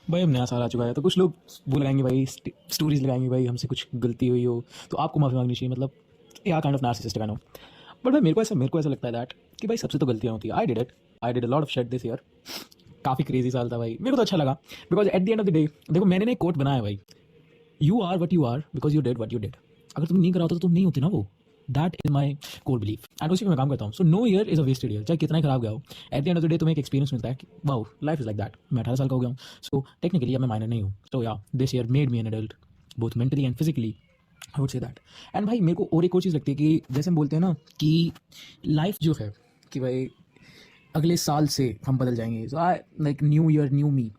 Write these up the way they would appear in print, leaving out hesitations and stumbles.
भाई अब नया साल आ चुका है तो कुछ लोग वो लगाएंगे भाई, स्टोरीज लगाएंगे भाई हमसे कुछ गलती हुई हो तो आपको माफ़ी मांगनी चाहिए, मतलब या kind of narcissist kind of. But भाई मेरे को ऐसा लगता है दैट कि भाई सबसे तो गलतियाँ होती है। I did a lot of shit this year. काफ़ी क्रेजी साल था भाई, मेरे को तो अच्छा लगा because at the end of the day देखो मैंने ना एक कोट बनाया भाई, you are what you are because you did what you did. अगर तुम नहीं करा होता तो तुम नहीं होते ना वो। That is my core belief and उसी पे मैं काम करता हूँ। So no year is a wasted year, चाहे कितना ही खराब गया हो। At the end of the day तुम्हें एक एक्सपीरियंस मिलता है कि wow life is like that. मैं 18 साल का हो गया हूँ, सो टेक्निकली अब मैं माइनर नहीं हूँ। सो या this year made me an adult both mentally and physically, I would say that. And भाई मेरे को और एक और चीज़ लगती है कि जैसे हम बोलते हैं ना कि लाइफ जो है कि भाई अगले साल से हम बदल जाएंगे। So I like new year new me.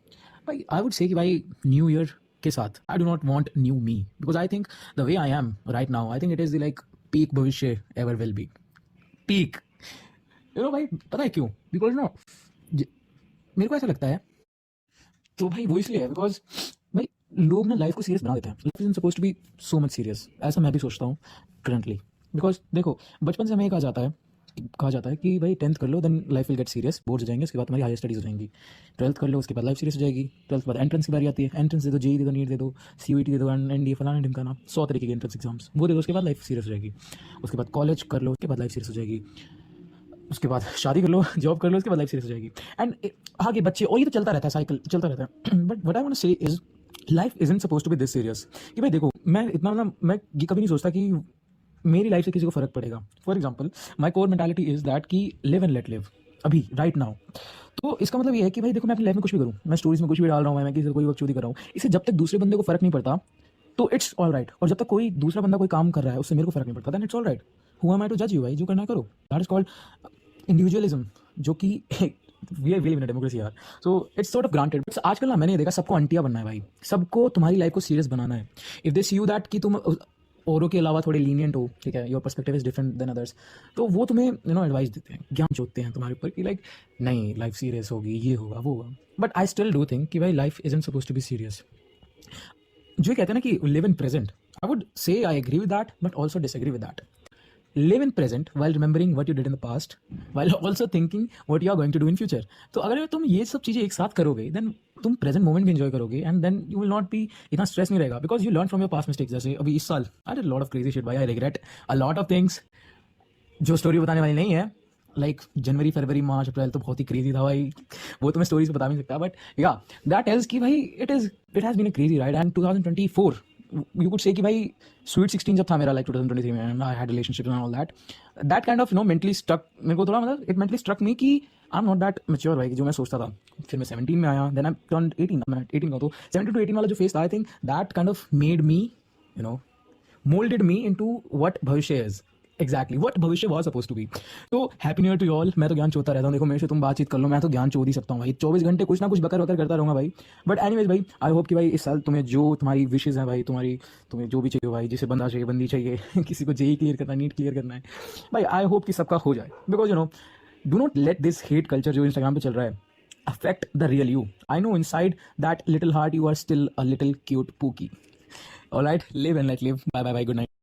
भाई आई वुड से कि भाई न्यू ईयर के साथ I do not want new me because I think the way I am right now I think it is the like peak भविष्य ever will be peak. You know भाई पता है क्यों? बिकॉज ना मेरे को ऐसा लगता है, तो भाई वो इसलिए है बिकॉज भाई लोग ना लाइफ को सीरियस बना देते हैं। Life is suppose to be so much serious, ऐसा मैं भी सोचता हूँ करंटली। बिकॉज देखो बचपन से हमें ये कहा जाता है कि भाई 10th कर लो then life will get serious, boards हो जाएंगे, उसके बाद तुम्हारी हायर स्टडीज हो जाएंगी। 12th कर लो उसके बाद लाइफ सीरियस हो जाएगी। 12th के बाद एंट्रेंस की बारी आती है, एंट्रेंस दे दो, जेई दे दो, नीट दे दो, सीयूईटी दे दो, एनडीए फलाना ढिमकाना 100 तरीके के एंट्रेंस एग्जाम्स वो दे दो, उसके बाद लाइफ सीरियस हो जाएगी। उसके बाद कॉलेज कर लो, उसके बाद लाइफ सीरियस हो जाएगी। उसके बाद शादी कर लो, जॉब कर लो, उसके बाद लाइफ सीरियस हो जाएगी। एंड आगे बच्चे, और ये तो चलता रहता है, साइकिल चलता रहता है। But what I want to say is life isn't suppose to be this serious कि भाई देखो मैं इतना मतलब मैं ये कभी नहीं सोचता कि मेरी लाइफ से किसी को फर्क पड़ेगा। For example my core mentality is that कि लिव एंड लेट लिव, अभी राइट नाउ। तो इसका मतलब ये है कि भाई देखो मैं अपनी लाइफ में कुछ भी करूँ, मैं स्टोरीज में कुछ भी डाल रहा हूँ, मैं किसी से कोई बकचोदी कर रहा हूँ, इससे जब तक दूसरे बंदे को फर्क नहीं पड़ता तो इट्स ऑल राइट। और जब तक कोई दूसरा बंदा कोई काम कर रहा है उससे मेरे को फर्क नहीं पड़ता, then it's all right. Who am I to जज यू? भाई जो करना है करो, दैट इज कॉल्ड इंडिविजुअलिज्म, जो कि we live in a democracy यार। So it's sort of granted. आजकल ना मैंने ये देखा सबको अंटिया बनना है भाई, सबको तुम्हारी लाइफ को सीरियस बनाना है। If they see you that कि तुम औरों के अलावा थोड़े लीनियंट हो, ठीक है, your perspective is different than others, तो वो तुम्हें एडवाइस देते हैं, ज्ञान चोतते हैं तुम्हारे ऊपर कि लाइक नहीं लाइफ सीरियस होगी, ये होगा वो होगा। But I still do think कि भाई life isn't suppose to be serious. जो कहते हैं ना कि live in present, I would say I agree with that but also disagree with that. Live in present while remembering what you did in the past while also thinking what you are going to do in future। तो अगर तुम ये सब चीज़ें एक साथ करोगे then तुम प्रेजेंट मोमेंट भी एंजॉय करोगे and then you will not be, इतना स्ट्रेस नहीं रहेगा because you learn from your past mistakes. जैसे अभी इस साल I did lot of crazy shit भाई, I regret a lot of things जो स्टोरी बताने वाली नहीं है। लाइक जनवरी फरवरी मार्च अप्रैल तो बहुत ही क्रेजी था भाई, वो तो मैं स्टोरीज बता नहीं सकता। बट या दैट इज कि भाई it has been a crazy ride. And 2024 you could say कि भाई स्वीट 16 जब था मेरा, लाइक 2023 में, and I had relationships and all that kind of mentally struck मेरे को थोड़ा, मतलब it mentally struck me कि I'm not that mature भाई, जो मैं सोचता था। फिर मैं 17 में आया, then I turned 18, मैं 18 का, तो 17 to 18 वाला जो फेस था, I think that kind of made me, molded me into what भविष्य is एग्जैक्टली वट भविष्य वॉज सपोज टू बी। तो happy new year to all. मैं तो ज्ञान चोता रहता हूँ, देखो मेरे से तुम बातचीत कर लो, मैं तो ज्ञान चोद ही सकता हूँ भाई, 24 घंटे कुछ ना कुछ बकर बकर करता रहूँगा भाई। बट एनीवेज भाई आई होप कि भाई इस साल तुम्हें जो तुम्हारी विशेज़ हैं भाई, तुम्हें जो भी चाहिए भाई, जिसे बंदा चाहिए बंदी चाहिए किसी को जेई क्लियर करना है, नीट क्लियर करना है भाई, आई होप कि सबका हो जाए। Because do not let this hate culture जो इंस्टाग्राम पे चल रहा है affect the real you. I know inside that little heart you are still a little cute pookie. All right, live and let live. Bye bye bye. Good night.